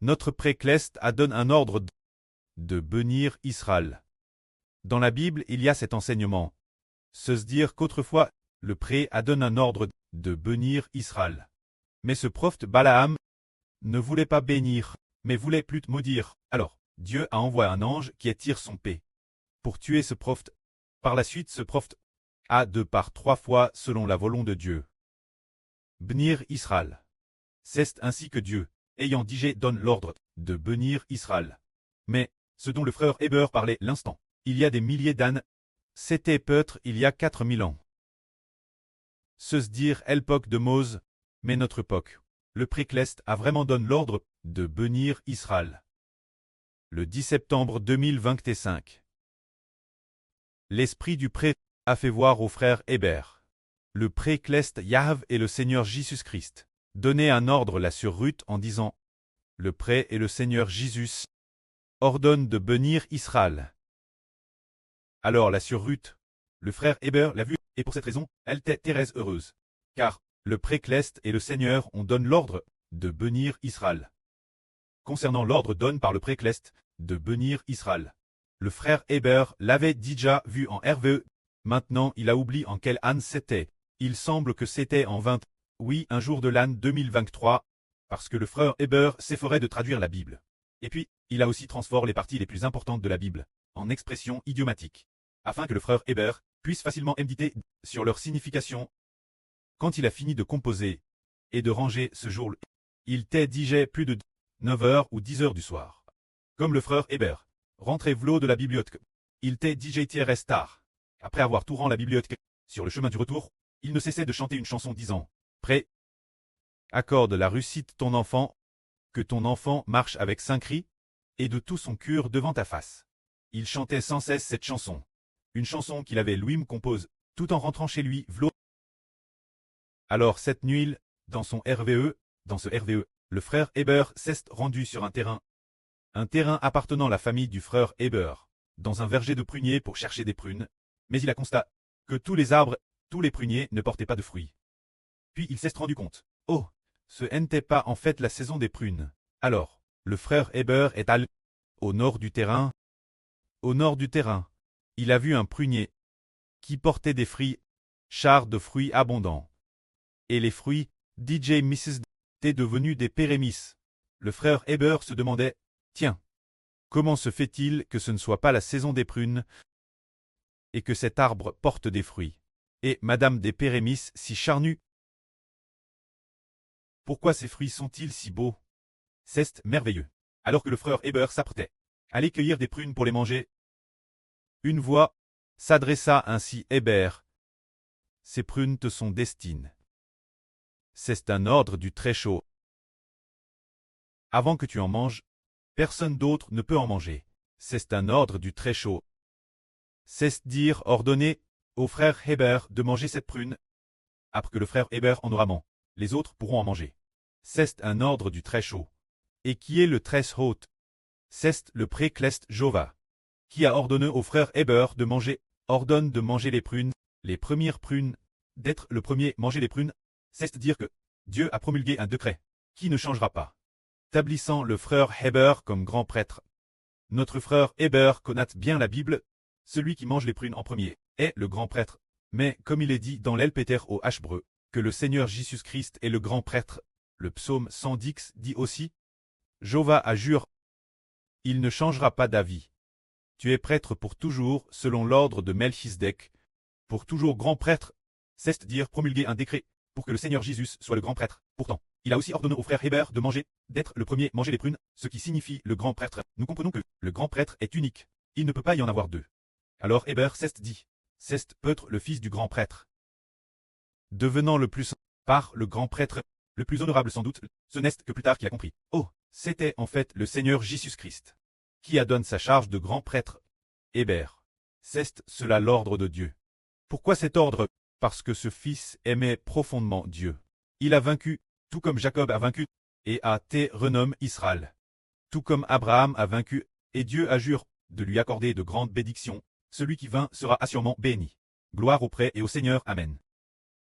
Notre précleste donne un ordre de bénir Israël. Dans la Bible, il y a cet enseignement. Se dire qu'autrefois, le pré donne un ordre de bénir Israël. Mais ce prophète Balaam ne voulait pas bénir, mais voulait plutôt maudire. Alors, Dieu a envoyé un ange qui tire son paix pour tuer ce prophète. Par la suite, ce prophète a deux par trois fois selon la volonté de Dieu. Bénir Israël. C'est ainsi que Dieu, ayant digé, donne l'ordre de bénir Israël. Mais, ce dont le frère Héber parlait l'instant, il y a des milliers d'années, c'était peut-être il y a 4000 ans. Se dire l'époque de Mose, mais notre époque, le précleste a vraiment donné l'ordre de bénir Israël. Le 10 septembre 2025. L'esprit du prêtre a fait voir au frère Héber. Le précleste Yahv et le Seigneur Jésus-Christ donnaient un ordre là sur Ruth en disant « Le prêtre et le Seigneur Jésus ordonnent de bénir Israël. » Alors là sur Ruth, le frère Héber l'a vu, et pour cette raison, elle était très heureuse. Car le précleste et le Seigneur ont donné l'ordre de bénir Israël. Concernant l'ordre donné par le précleste de bénir Israël, le frère Héber l'avait déjà vu en RVE. Maintenant, il a oublié en quelle année c'était. Il semble que c'était en 20. Oui, un jour de l'année 2023, parce que le frère Héber s'efforait de traduire la Bible. Et puis, il a aussi transformé les parties les plus importantes de la Bible en expressions idiomatiques, afin que le frère Héber puisse facilement méditer sur leur signification. Quand il a fini de composer et de ranger ce jour, il digeait plus de 9 heures ou 10 heures du soir. Comme le frère Héber, rentré v'lot de la bibliothèque, il digé très tard. Après avoir tout rang la bibliothèque, sur le chemin du retour, il ne cessait de chanter une chanson disant « Prêt, accorde la réussite ton enfant, que ton enfant marche avec 5 cris, et de tout son cœur devant ta face. » Il chantait sans cesse cette chanson. Une chanson qu'il avait lui-même compose, tout en rentrant chez lui v'lot. Alors cette nuit, dans ce RVE, le frère Héber s'est rendu sur un terrain appartenant à la famille du frère Héber, dans un verger de pruniers pour chercher des prunes, mais il a constaté que tous les arbres, tous les pruniers ne portaient pas de fruits. Puis il s'est rendu compte, oh, ce n'était pas en fait la saison des prunes. Alors, le frère Héber est allé au nord du terrain. Au nord du terrain, il a vu un prunier qui portait des fruits, chars de fruits abondants. Et les fruits, DJ Mrs. étaient devenus des pérémis. Le frère Héber se demandait, tiens, comment se fait-il que ce ne soit pas la saison des prunes et que cet arbre porte des fruits? Et Madame des pérémis si charnue? Pourquoi ces fruits sont-ils si beaux? C'est merveilleux. Alors que le frère Héber s'apprêtait à aller cueillir des prunes pour les manger, une voix s'adressa ainsi Héber. Ces prunes te sont destinées. C'est un ordre du Très-Chaud. Avant que tu en manges, personne d'autre ne peut en manger. C'est un ordre du Très-Chaud. C'est dire ordonner au frère Héber de manger cette prune. Après que le frère Héber en aura mangé, les autres pourront en manger. C'est un ordre du Très-Chaud. Et qui est le Très-Haut? C'est le précleste Jova, qui a ordonné au frère Héber de manger, ordonne de manger les prunes, les premières prunes, d'être le premier manger les prunes, c'est dire que Dieu a promulgué un décret, qui ne changera pas. Établissant le frère Héber comme grand prêtre. Notre frère Héber connaît bien la Bible, celui qui mange les prunes en premier est le grand prêtre, mais comme il est dit dans l'Elpéter au Hébreu, que le Seigneur Jésus-Christ est le grand prêtre, le psaume 110 dit aussi, Jova a juré, il ne changera pas d'avis. Tu es prêtre pour toujours selon l'ordre de Melchisedec, pour toujours grand prêtre, c'est dire promulguer un décret, pour que le Seigneur Jésus soit le grand prêtre. Pourtant, il a aussi ordonné au frère Héber de manger, d'être le premier manger les prunes, ce qui signifie le grand prêtre. Nous comprenons que le grand prêtre est unique. Il ne peut pas y en avoir deux. Alors Héber c'est dit, c'est peut-être le fils du grand prêtre. Devenant le plus par le grand prêtre, le plus honorable sans doute, ce n'est que plus tard qu'il a compris. Oh, c'était en fait le Seigneur Jésus-Christ, qui a donné sa charge de grand prêtre. Héber. C'est cela l'ordre de Dieu. Pourquoi cet ordre? Parce que ce fils aimait profondément Dieu. Il a vaincu, tout comme Jacob a vaincu, et a été renommé Israël. Tout comme Abraham a vaincu, et Dieu a juré de lui accorder de grandes bénédictions. Celui qui vainc sera assurément béni. Gloire au prêtre et au Seigneur. Amen.